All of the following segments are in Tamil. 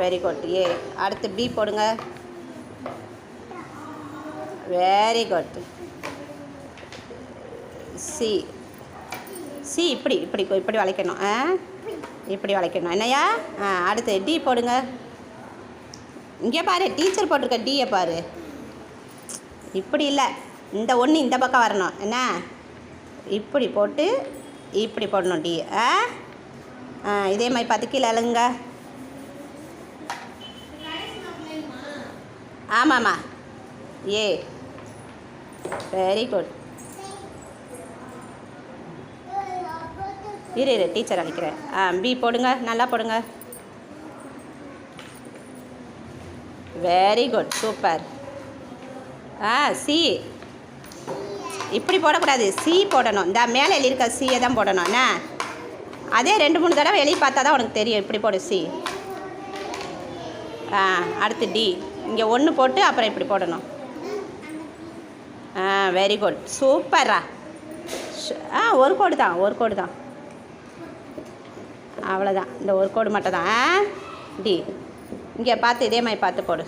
Very good. ஏ. அடுத்து பி போடுங்க. Very good. சி. சி இப்படி இப்படி இப்படி வளைக்கணும். இப்படி வளைக்கணும் என்னையா? அடுத்து டி போடுங்க. இங்கே பாரு, டீச்சர் போட்டிருக்க டியை பாரு. இப்படி இல்லை, இந்த ஒன்று இந்த பக்கம் வரணும் என்ன? இப்படி போட்டு இப்படி போடணும் டி. இதே மாதிரி பார்த்து கீழே அழுங்க. ஆமாம்மா. ஏ. Very good. இரு டீச்சர் அடிக்கிறேன். பி போடுங்க, நல்லா போடுங்க. Very good, super. சி. இப்படி போடக்கூடாது, சி போடணும். இந்த மேலே எழுதியிருக்க சியை தான் போடணும் என்ன? அதே 2-3 தடவை எழுதி பார்த்தா தான் உனக்கு தெரியும். இப்படி போடு சி. அடுத்து டி. இங்கே 1 போட்டு அப்புறம் இப்படி போடணும். வெரி குட், சூப்பரா. ஒரு கோடு தான், ஒரு கோடு தான், அவ்வளோதான். இந்த ஒரு கோடு மட்டும் தான். டி. இங்கே பார்த்து இதே மாதிரி பார்த்து போடு.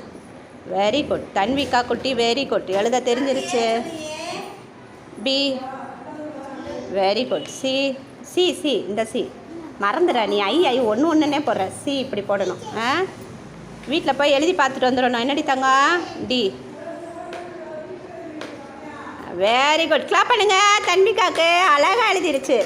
வெரி குட் தன்விகா குட்டி, வெரி குட். எழுத தெரிஞ்சிருச்சு. B. Very good. C. C C இந்த சி மறந்துடுற நீ. ஐ ஒன்று ஒன்றுன்னே போடுற. சி இப்படி போடணும். வீட்டில் போய் எழுதி பார்த்துட்டு வந்துடணும். என்னடி தங்கம்? டி. Very good. கிளாப் பண்ணுங்க. தன்விகாவுக்கு அழகாக எழுதிருச்சு.